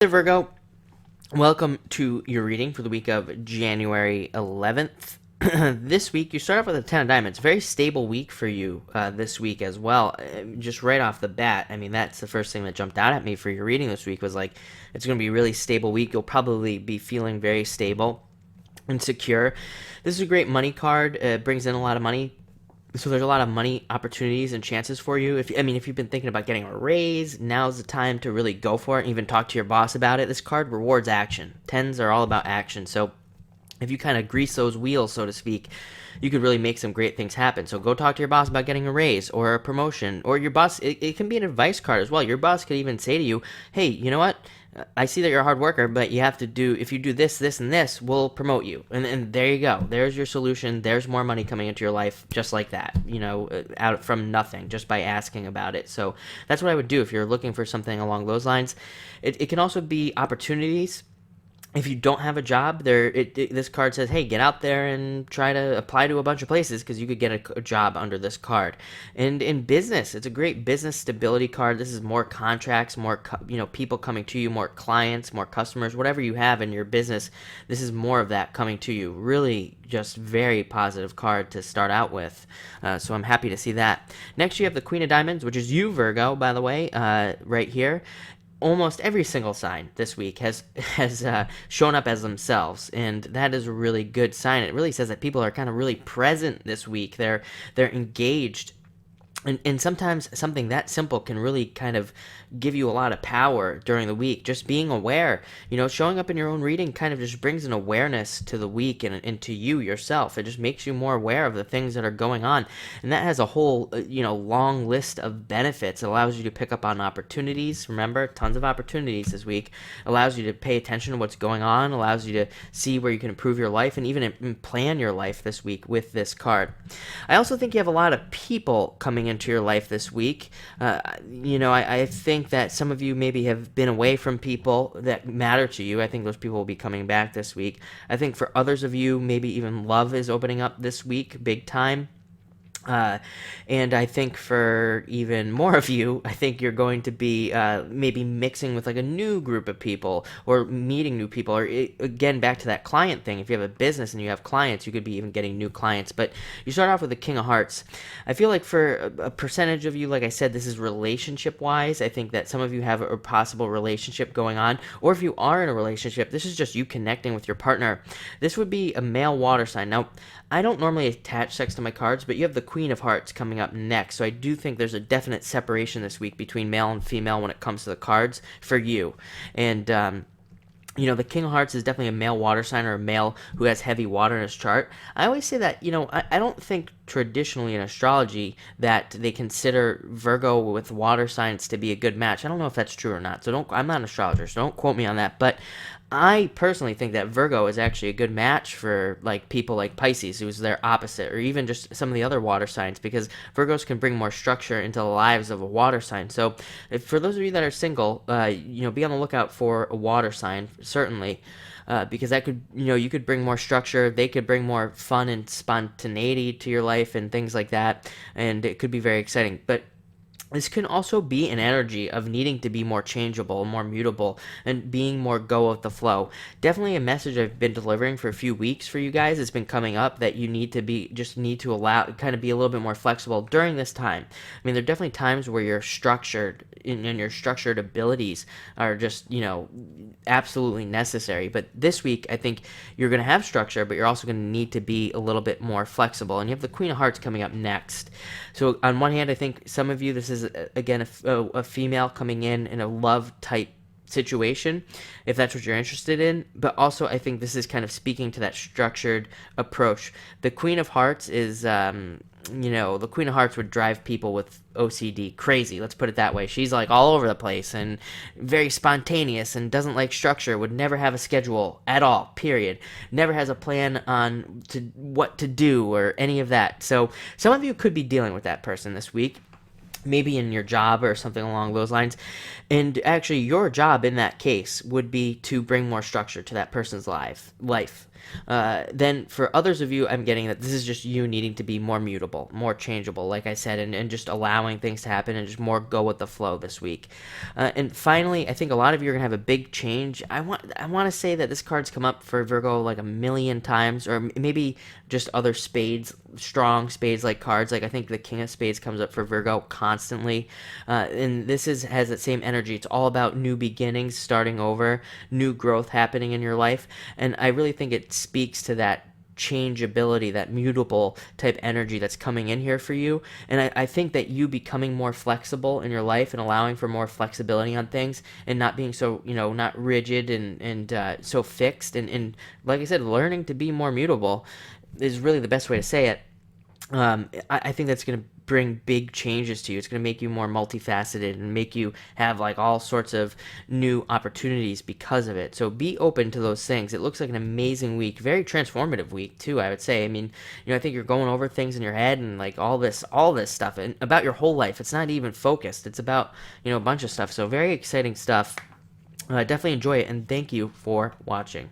Hey Virgo, welcome to your reading for the week of January 11th. This week, you start off with a 10 of diamonds. Very stable week for you this week as well. Just right off the bat, I mean, that's the first thing that jumped out at me for your reading this week was like, it's going to be a really stable week. You'll probably be feeling very stable and secure. This is a great money card. It brings in a lot of money. So there's a lot of money opportunities and chances for you. If you've been thinking about getting a raise, now's the time to really go for it and even talk to your boss about it. This card rewards action. Tens are all about action. So if you kind of grease those wheels, so to speak, you could really make some great things happen. So go talk to your boss about getting a raise or a promotion. Or your boss, it can be an advice card as well. Your boss could even say to you, hey, you know what? I see that you're a hard worker, but you have to do, if you do this, this, and this, we'll promote you. And there you go. There's your solution. There's more money coming into your life just like that, out from nothing, just by asking about it. So that's what I would do if you're looking for something along those lines. It can also be opportunities. If you don't have a job, this card says, hey, get out there and try to apply to a bunch of places because you could get a job under this card. And in business, it's a great business stability card. This is more contracts, more people coming to you, more clients, more customers, whatever you have in your business. This is more of that coming to you. Really just very positive card to start out with. So I'm happy to see that. Next, you have the Queen of Diamonds, which is you, Virgo, by the way, right here. Almost every single sign this week has shown up as themselves, and that is a really good sign. It really says that people are kind of really present this week. They're engaged. And sometimes something that simple can really kind of give you a lot of power during the week. Just being aware, showing up in your own reading kind of just brings an awareness to the week and to you yourself. It just makes you more aware of the things that are going on. And that has a whole, long list of benefits. It allows you to pick up on opportunities. Remember, tons of opportunities this week. Allows you to pay attention to what's going on. Allows you to see where you can improve your life and even plan your life this week with this card. I also think you have a lot of people coming into your life this week. I think that some of you maybe have been away from people that matter to you. I think those people will be coming back this week. I think for others of you, maybe even love is opening up this week, big time. And I think for even more of you, I think you're going to be maybe mixing with like a new group of people or meeting new people, or again, back to that client thing. If you have a business and you have clients, you could be even getting new clients. But you start off with the King of Hearts. I feel like for a percentage of you, like I said, this is relationship wise. I think that some of you have a possible relationship going on, or if you are in a relationship, this is just you connecting with your partner. This would be a male water sign. Now, I don't normally attach sex to my cards, but you have the Queen of Hearts coming up next, so I do think there's a definite separation this week between male and female when it comes to the cards for you. And the King of Hearts is definitely a male water sign, or a male who has heavy water in his chart. I always say that, I don't think traditionally in astrology that they consider Virgo with water signs to be a good match. I don't know if that's true or not, so I'm not an astrologer, so don't quote me on that, but I personally think that Virgo is actually a good match for like people like Pisces, who's their opposite, or even just some of the other water signs, because Virgos can bring more structure into the lives of a water sign. So for those of you that are single, be on the lookout for a water sign, certainly. Because that could, you could bring more structure. They could bring more fun and spontaneity to your life and things like that. And it could be very exciting. But this can also be an energy of needing to be more changeable, more mutable, and being more go with the flow. Definitely a message I've been delivering for a few weeks for you guys. It's been coming up that you need to allow, kind of be a little bit more flexible during this time. I mean, there are definitely times where you're structured and your structured abilities are just, absolutely necessary. But this week, I think you're going to have structure, but you're also going to need to be a little bit more flexible. And you have the Queen of Hearts coming up next. So on one hand, I think some of you, this is again a female coming in a love type situation, if that's what you're interested in. But also, I think this is kind of speaking to that structured approach. The Queen of Hearts is the Queen of Hearts would drive people with OCD crazy, let's put it that way. She's like all over the place and very spontaneous and doesn't like structure, would never have a schedule at all, period. Never has a plan on what to do or any of that. So some of you could be dealing with that person this week. maybe in your job or something along those lines. And actually, your job in that case would be to bring more structure to that person's life. Then for others of you, I'm getting that this is just you needing to be more mutable, more changeable, like I said, and just allowing things to happen and just more go with the flow this week. And finally, I think a lot of you are gonna have a big change. I want to say that this card's come up for Virgo like a million times, or maybe just other spades, strong spades like cards. Like I think the King of Spades comes up for Virgo constantly, and this is has that same energy. It's all about new beginnings, starting over, new growth happening in your life, and I really think it speaks to that changeability, that mutable type energy that's coming in here for you. And I think that you becoming more flexible in your life and allowing for more flexibility on things and not being so, not rigid and so fixed. And like I said, learning to be more mutable is really the best way to say it. I think that's going to bring big changes to you. It's going to make you more multifaceted and make you have like all sorts of new opportunities because of it. So be open to those things. It looks like an amazing week, very transformative week too, I would say. I mean, I think you're going over things in your head and like all this stuff and about your whole life. It's not even focused. It's about, a bunch of stuff. So very exciting stuff. Definitely enjoy it, and thank you for watching.